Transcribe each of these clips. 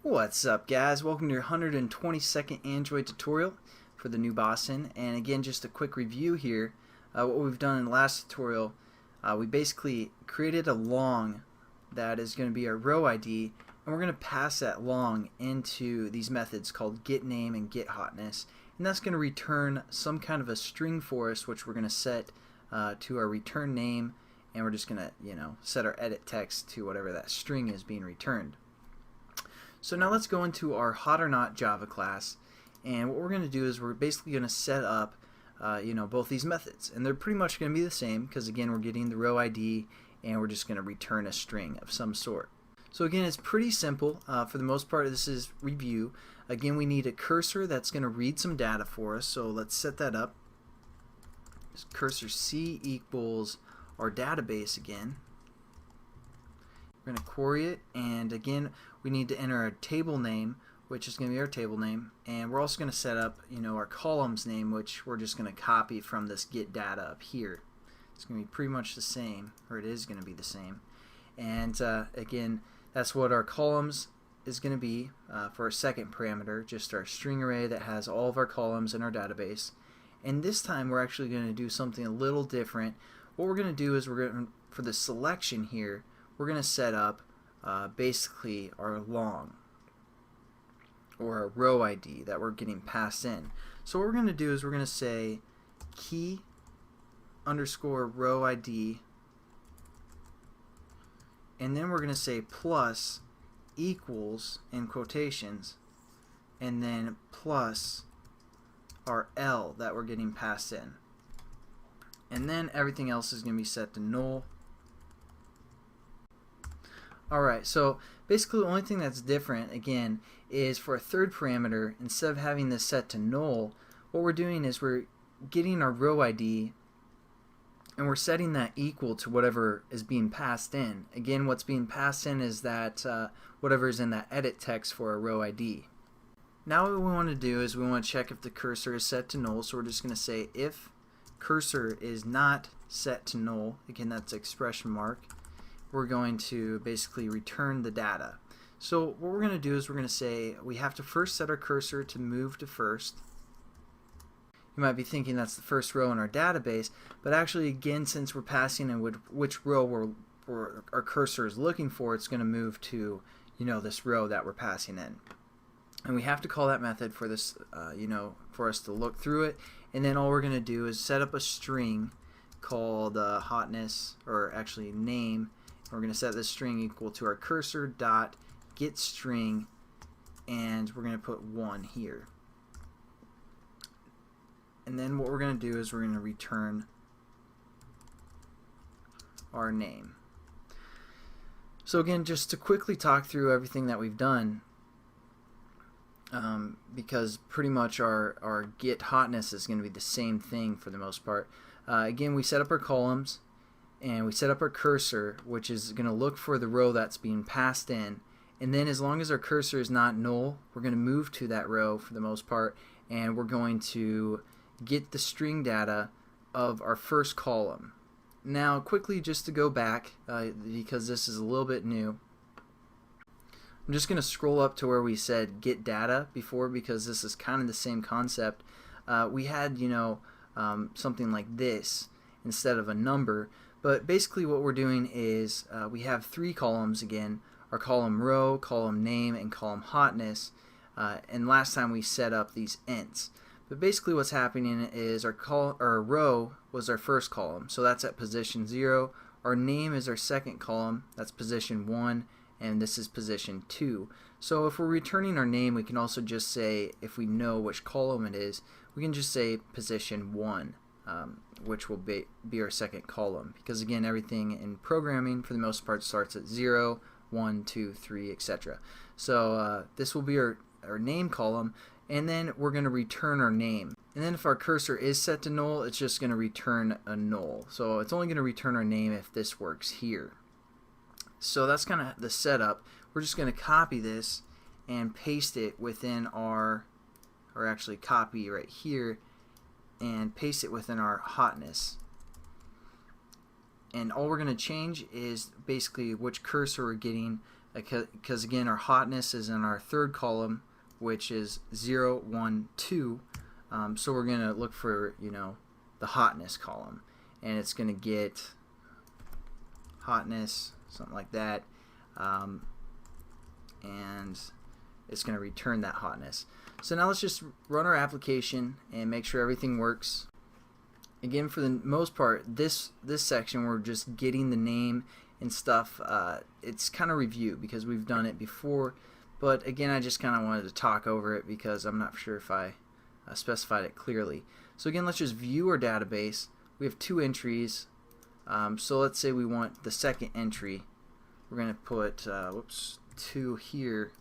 What's up, guys? Welcome to your 122nd Android tutorial for the new Boston. And again, just a quick review here. What we've done in the last tutorial, we basically created a long that is going to be our row ID, and we're going to pass that long into these methods called getName and getHotness, and that's going to return some kind of a string for us, which we're going to set to our return name, and we're just going to set our edit text to whatever that string is being returned. So now let's go into our hot-or-not Java class, and what we're going to do is we're basically going to set up both these methods, and they're pretty much going to be the same because again we're getting the row ID and we're just going to return a string of some sort. So again, it's pretty simple. For the most part, this is review. Again, we need a cursor that's going to read some data for us, so let's set that up. This cursor C equals our database again. We're going to query it, and again we need to enter our table name, which is going to be our table name, and we're also going to set up our columns name, which we're just going to copy from this get data up here. It's going to be pretty much the same, or it is going to be the same. And again, that's what our columns is going to be for our second parameter, just our string array that has all of our columns in our database. And this time we're actually going to do something a little different. What we're going to do is we're going to, for the selection here, we're going to set up basically our long, or our row ID that we're getting passed in. So what we're going to do is we're going to say key underscore row ID, and then we're going to say plus equals in quotations, and then plus our L that we're getting passed in. And then everything else is going to be set to null. Alright, so basically the only thing that's different, again, is for a third parameter, instead of having this set to null, what we're doing is we're getting our row ID and we're setting that equal to whatever is being passed in. Again, what's being passed in is that whatever is in that edit text for a row ID. Now what we want to do is we want to check if the cursor is set to null, so we're just going to say if cursor is not set to null, again that's expression mark, we're going to basically return the data. So what we're going to do is we're going to say we have to first set our cursor to move to first. You might be thinking that's the first row in our database, but actually again, since we're passing in which row our cursor is looking for, it's going to move to this row that we're passing in. And we have to call that method for this for us to look through it, and then all we're going to do is set up a string called hotness, or actually name. We're going to set this string equal to our cursor dot get string, and we're going to put 1 here. And then what we're going to do is we're going to return our name. So again, just to quickly talk through everything that we've done, because pretty much our get hotness is going to be the same thing for the most part. Again, we set up our columns, and we set up our cursor, which is going to look for the row that's being passed in, and then as long as our cursor is not null, we're going to move to that row for the most part, and we're going to get the string data of our first column. Now quickly, just to go back, because this is a little bit new, I'm just going to scroll up to where we said get data before, because this is kind of the same concept. We had something like this instead of a number. But basically what we're doing is we have 3 columns again, our column row, column name, and column hotness, and last time we set up these ints. But basically what's happening is our row was our first column, so that's at position 0. Our name is our second column, that's position 1, and this is position 2. So if we're returning our name, we can also just say, if we know which column it is, we can just say position 1. Which will be our second column, because again everything in programming for the most part starts at 0, 1, 2, 3, etc. So this will be our name column, and then we're going to return our name. And then if our cursor is set to null, it's just going to return a null. So it's only going to return our name if this works here. So that's kind of the setup. We're just going to copy this and paste it within or actually copy right here and paste it within our hotness. And all we're going to change is basically which cursor we're getting because again our hotness is in our third column, which is 0, 1, 2. So we're going to look for, the hotness column, and it's going to get hotness, something like that, and it's going to return that hotness. So now let's just run our application and make sure everything works. Again, for the most part, this section we're just getting the name and stuff. It's kind of review because we've done it before, but again, I just kind of wanted to talk over it because I'm not sure if I specified it clearly. So again, let's just view our database. We have 2 entries. So let's say we want the second entry. We're going to put 2 here,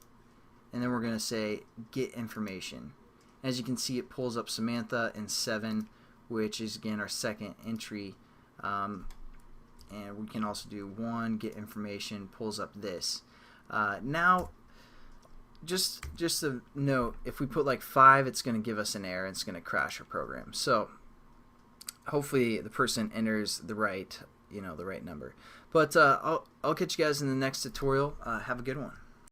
and then we're going to say get information. As you can see, it pulls up Samantha and 7, which is again our second entry. And we can also do 1 get information, pulls up this. Now, just a note, if we put like 5, it's going to give us an error and it's going to crash our program. So hopefully the person enters the right, the right number. But I'll catch you guys in the next tutorial. Have a good one.